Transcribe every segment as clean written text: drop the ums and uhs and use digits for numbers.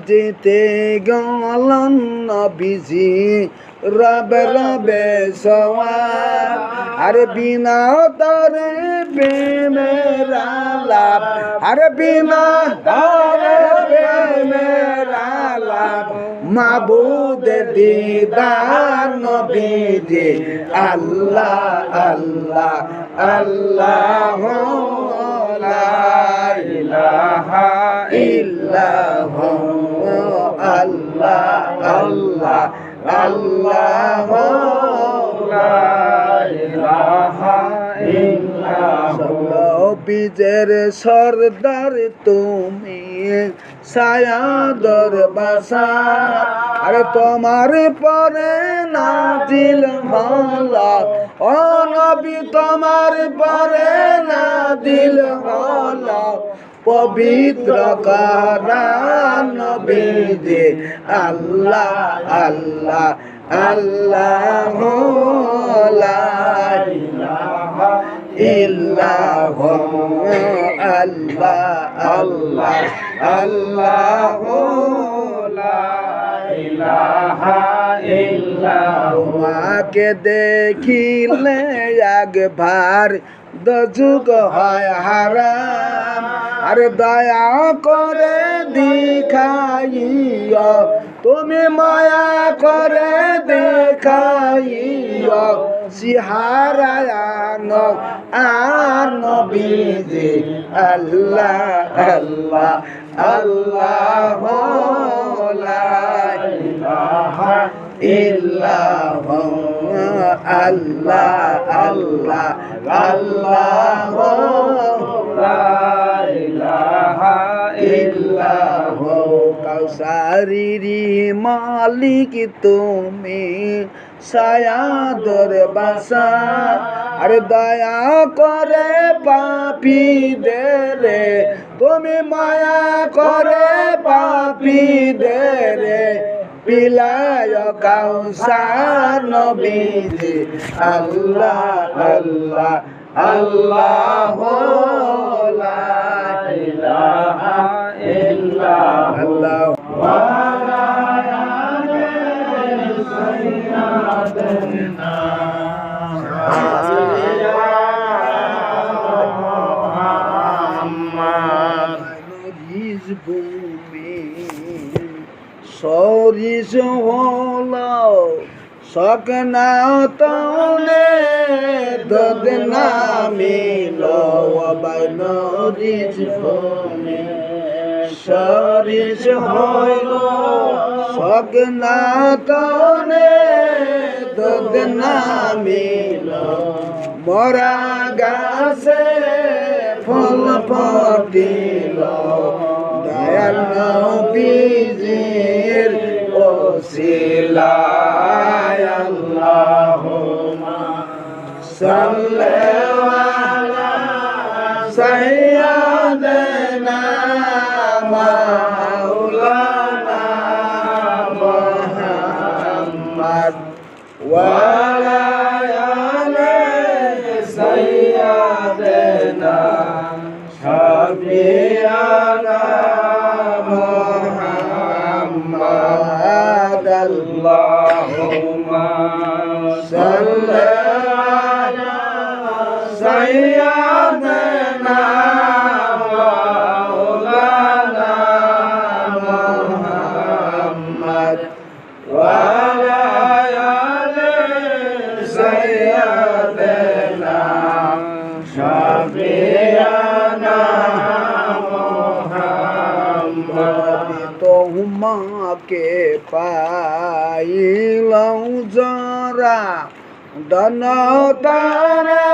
যেতে গেলেন নবীজি রবে রবে সওয়াব আর বিনা তরে প্রেমের আলাপ আর বিনা তরে প্রেমের আলাপ মাবুদ দিদার নবীজি আল্লাহ আল্লাহ আল্লাহ লা ইলাহা ইল্লাহু আল্লাহ আল্লাহ আল্লাহ লা ইলাহা ইল্লাহু বিজের সরদার তুমি ছায়াদর বাসা আরে তোমার পরে নাজিল হলো ও নবী তোমার পরে নাজিল হলো পবিত্র কোরআন নবীজি আল্লাহ আল্লাহ আল্লাহ লা ইলাহা ইল্লাহু আল্লাহ আল্লাহ আল্লাহ লা ইলাহা ইল্লাহু মাকে দেখিলে একবার দযুগ হয় হারাম আর দয়া করে দেখাইও তুমি মায়া করে দেখাইও সিহারায়ান আর নবীজি আল্লাহ আল্লাহ আল্লাহ লা ইলাহা ইল্লাহু আল্লাহ আল্লাহ আল্লাহ লা ইলাহা ইল্লাহু কাউসারির মালিক তুমি ছায়াদর বাসা আর দয়া করে পাপীদের তুমি মায়া করে পাপীদের পিলায় কাউসার নবীজি আল্লাহ আল্লাহ আল্লাহ লা ইলাহা ইল্লাল্লাহ সরিষ হলো সকনা তনে দদ নামিল বাইনরিজ ভূমি সরিষ হইল সকনা তনে দদ নামিল মরা গাছে ফল ফুটিল দয়াল নবীজির ওসিলায় আল্লাহুম্মা সাল্লি আলা সাইয়্যিদিনা মাওলানা মুহাম্মদ ওয়া আলা আলি সাইয়্যিদিনা শাফিয়ানা মুহাম্মদ আল্লাহুম্মা সাল্লি আলা সাইয়্যিদিনা মাওলানা মুহাম্মদ ওয়া আলা আলি সাইয়্যিদিনা শাফিয়ানা মুহাম্মদ তোমাকে পাইলাম যারা দন তারা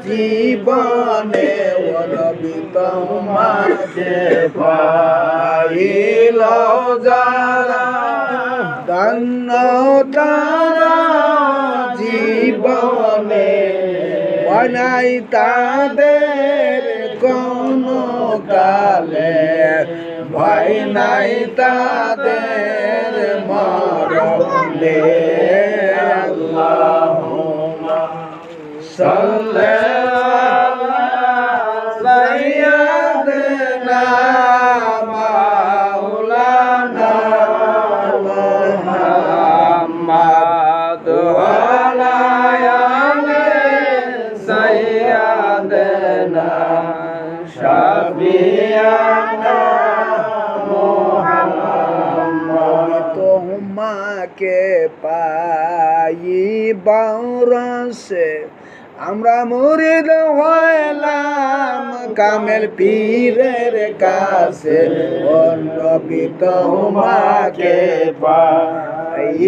জীবনে ওরবি তোমাকে পাইলাম যারা দন তারা জীবনে বানাই তাদের কোনো কালে ভয় নাই তাদের মরণে আল্লাহুম্মা সাল্লি আলা সাইয়্যিদিনা মাওলানা তোমাকে পাইবার আশে আমরা মুরিদ হইলাম কামেল পীরের কাছে ও নবী তোমাকে পাইবার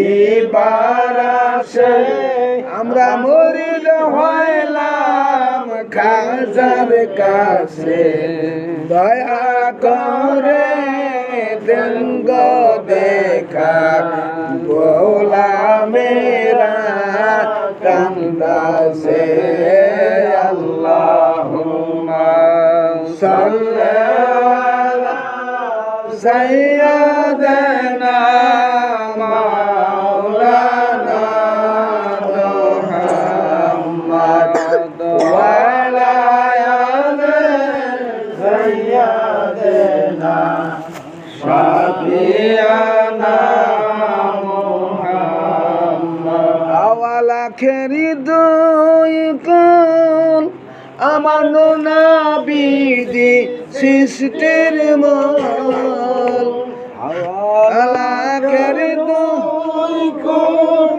আশে আমরা মুরিদ হইলাম খাজার কাছে দয়া করে দেন গো দেখা গোলামেরা কান্দাছে আল্লাহুম্মা সাল্লি আলা সাইয়্যিদিনা মাওলানা মুহাম্মদ ওয়া আলা আলি সাইয়্যিদিনা শাফিয়ানা আওয়ালাখেরি দুই কুল আমার নবীজি সৃষ্টির মূল আওয়ালাখেরি দুই কুল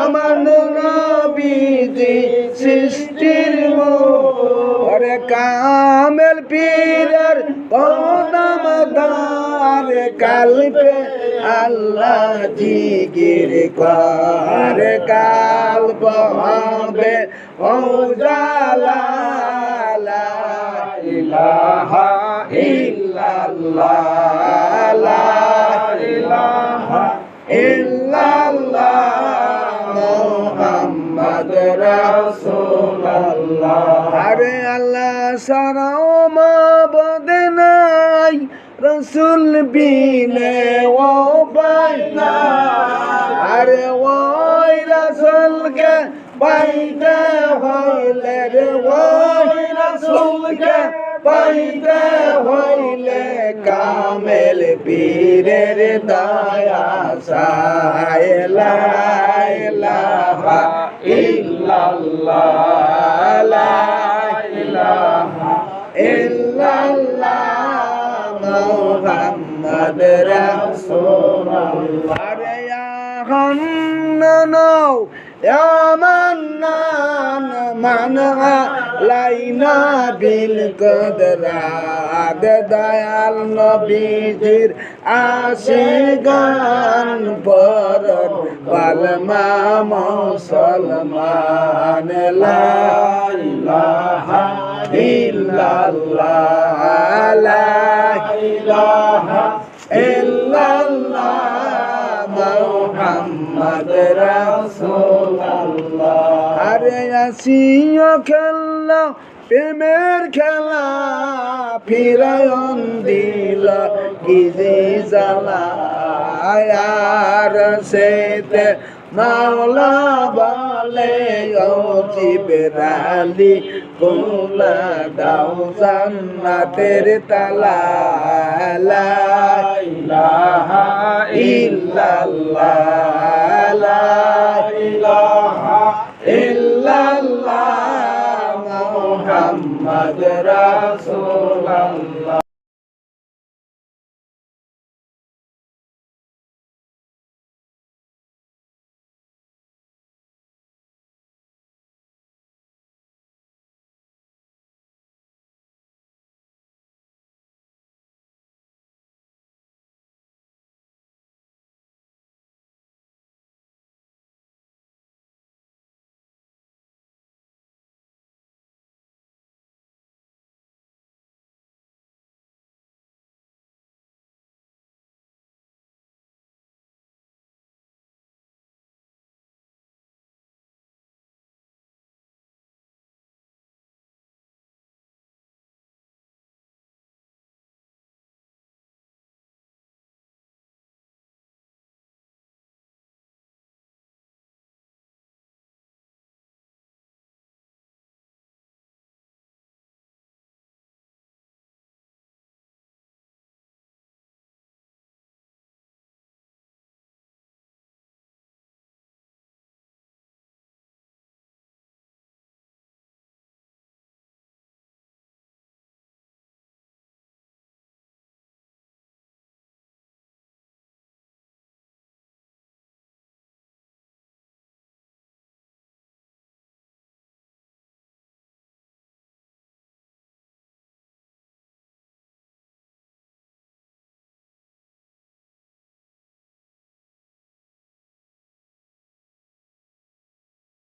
আমার নবীজি সৃষ্টির মূল ওরে কামেল পীরের নামদার কালবে আল্লাহ জিকির কর কালব হবে ওজালা লা ইলাহা ইল্লাল্লাহ লা ইলাহা ইল্লাল্লাহ মুহাম্মদ রাসূলুল্লাহ আরে আল্লাহ সারাও মাবুদ নাই রসুল বিনে ও পাইনা আরে ওই রসুলকে পাইতে হইলে রে ওই রসুলকে পাইতে হইলে কামেল পীরের দয়া চাই লা ইলাহা ইল্লাল্লাহ লা ইলাহা ইল্লাল্লাহ মুহাম্মদ রাসূলুল্লাহ আরে ইয়া হান্নান ইয়া মান্নান মান আলাইনা বিল কদরাত দয়াল নবীজির আশিকান পরন পালমা মুসলমান লা ইলাহা ইল্লাল্লাহ লা ইলাহা ইল্লাল্লাহ মুহাম্মদ রাসূলুল্লাহ আরে আসিও খেলা প্রেমের খেলা ফিরায়ন দিল কি যে জ্বালা আর সেতে মাওলা বলে ও জিবরাইল কোলা দাও জান্নাতের তালা লা ইলাহা ইল্লাল্লাহ